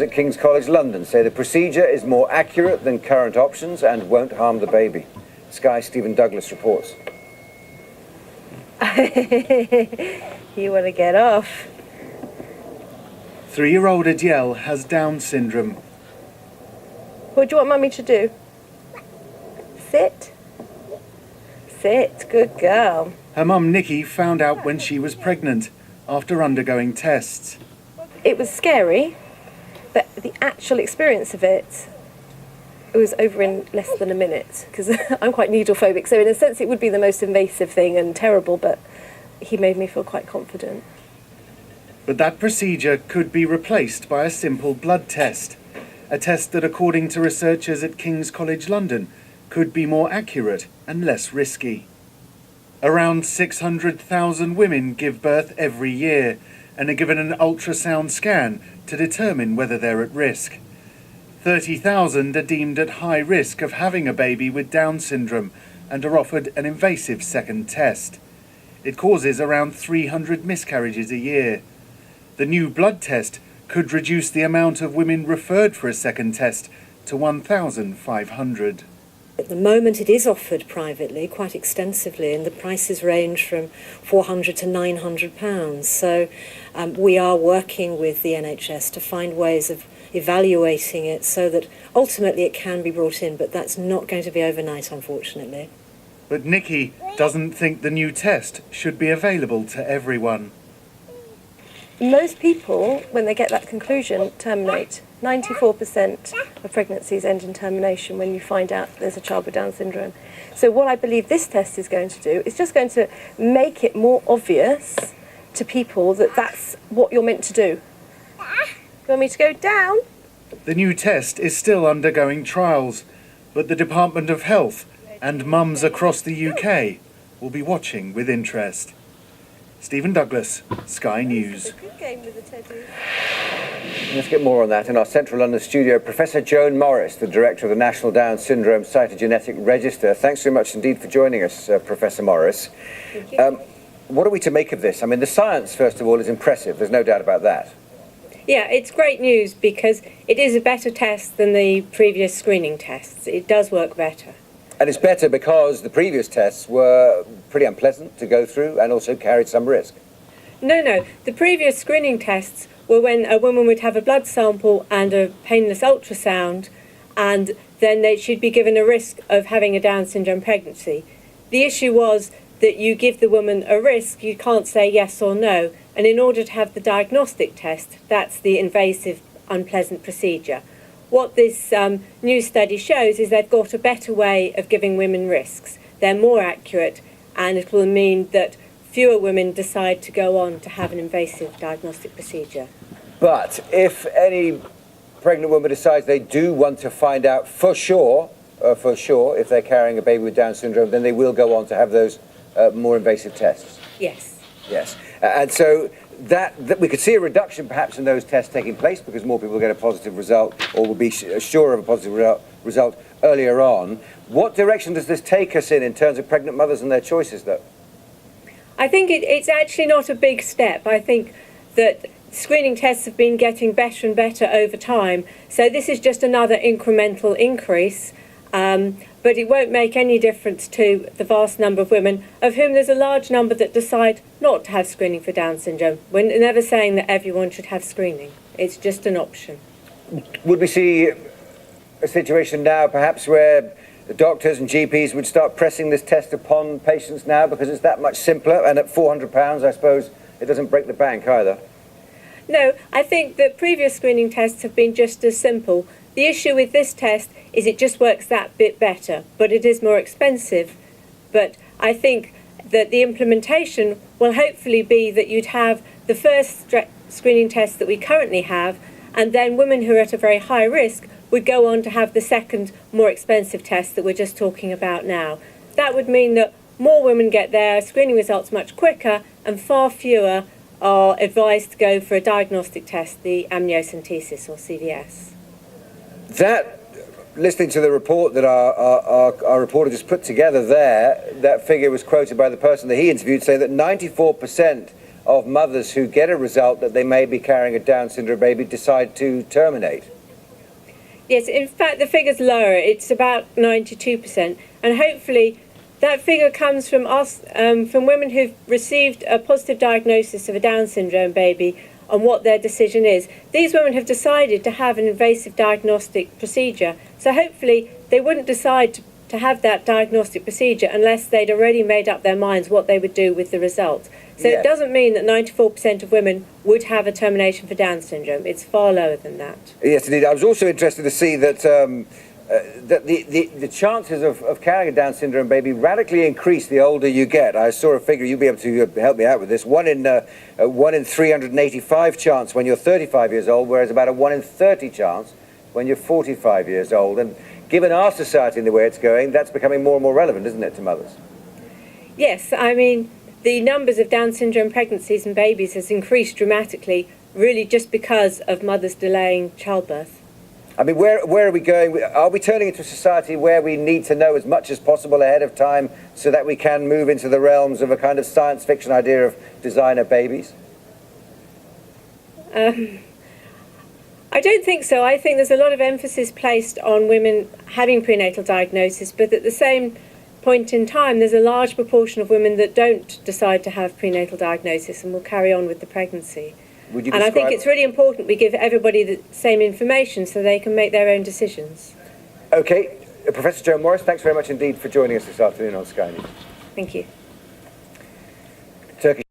at King's College London say the procedure is more accurate than current options and won't harm the baby. Sky's Stephen Douglas reports. You want to get off. 3-year-old Adiel has Down syndrome. What do you want Mummy to do? Sit. Sit, good girl. Her mum Nikki found out when she was pregnant after undergoing tests. It was scary, but the actual experience of it was over in less than a minute, because I'm quite needle phobic, so in a sense it would be the most invasive thing and terrible, but he made me feel quite confident. But that procedure could be replaced by a simple blood test, a test that, according to researchers at King's College London, could be more accurate and less risky. Around 600,000 women give birth every year and are given an ultrasound scan to determine whether they're at risk. 30,000 are deemed at high risk of having a baby with Down syndrome and are offered an invasive second test. It causes around 300 miscarriages a year. The new blood test could reduce the amount of women referred for a second test to 1,500. At the moment it is offered privately quite extensively, and the prices range from £400 to £900. So we are working with the NHS to find ways of evaluating it so that ultimately it can be brought in, but that's not going to be overnight, unfortunately. But Nikki doesn't think the new test should be available to everyone. Most people, when they get that conclusion, terminate. 94% of pregnancies end in termination when you find out there's a child with Down syndrome. So what I believe this test is going to do is just going to make it more obvious to people that that's what you're meant to do. You want me to go down? The new test is still undergoing trials, but the Department of Health and mums across the UK will be watching with interest. Stephen Douglas, Sky News. Let's get more on that in our central London studio. Professor Joan Morris, the director of the National Down Syndrome Cytogenetic Register. Thanks so much indeed for joining us, Professor Morris. Thank you. What are we to make of this? I mean, the science, first of all, is impressive. There's no doubt about that. Yeah, it's great news because it is a better test than the previous screening tests. It does work better. And it's better because the previous tests were pretty unpleasant to go through and also carried some risk. No. The previous screening tests were when a woman would have a blood sample and a painless ultrasound, and then she'd be given a risk of having a Down syndrome pregnancy. The issue was that you give the woman a risk, you can't say yes or no, and in order to have the diagnostic test, that's the invasive, unpleasant procedure. What this new study shows is they've got a better way of giving women risks. They're more accurate, and it will mean that fewer women decide to go on to have an invasive diagnostic procedure. But if any pregnant woman decides they do want to find out for sure if they're carrying a baby with Down syndrome, then they will go on to have those more invasive tests. Yes. Yes. And so that we could see a reduction perhaps in those tests taking place because more people get a positive result or will be sure of a positive result earlier on. What direction does this take us in terms of pregnant mothers and their choices, though? I think it's actually not a big step. I think that screening tests have been getting better and better over time. So this is just another incremental increase, but it won't make any difference to the vast number of women, of whom there's a large number that decide not to have screening for Down syndrome. We're never saying that everyone should have screening. It's just an option. Would we see a situation now perhaps where the doctors and GPs would start pressing this test upon patients now because it's that much simpler, and at £400 I suppose it doesn't break the bank either? No, I think that previous screening tests have been just as simple. The issue with this test is it just works that bit better, but it is more expensive. But I think that the implementation will hopefully be that you'd have the first screening test that we currently have, and then women who are at a very high risk would go on to have the second, more expensive test that we're just talking about now. That would mean that more women get their screening results much quicker, and far fewer are advised to go for a diagnostic test, the amniocentesis or CVS. That, listening to the report that our reporter just put together there, that figure was quoted by the person that he interviewed saying that 94% of mothers who get a result that they may be carrying a Down syndrome baby decide to terminate? Yes, in fact, the figure's lower. It's about 92%. And hopefully that figure comes from us, from women who've received a positive diagnosis of a Down syndrome baby on what their decision is. These women have decided to have an invasive diagnostic procedure. So hopefully they wouldn't decide to have that diagnostic procedure unless they'd already made up their minds what they would do with the result. So Yes. it doesn't mean that 94% of women would have a termination for Down syndrome. It's far lower than that. Yes, indeed. I was also interested to see that that the chances of carrying a Down syndrome baby radically increase the older you get. I saw a figure, you'll be able to help me out with this, 1 in 385 chance when you're 35 years old, whereas about a 1 in 30 chance when you're 45 years old. And given our society and the way it's going, that's becoming more and more relevant, isn't it, to mothers? Yes, I mean, the numbers of Down syndrome pregnancies and babies has increased dramatically, really just because of mothers delaying childbirth. I mean, where are we going? Are we turning into a society where we need to know as much as possible ahead of time so that we can move into the realms of a kind of science fiction idea of designer babies? I don't think so. I think there's a lot of emphasis placed on women having prenatal diagnosis, but at the same point in time, there's a large proportion of women that don't decide to have prenatal diagnosis and will carry on with the pregnancy. Would you And I think describe- it's really important we give everybody the same information so they can make their own decisions. Okay, Professor Joan Morris, thanks very much indeed for joining us this afternoon on Sky News. Thank you. Turkish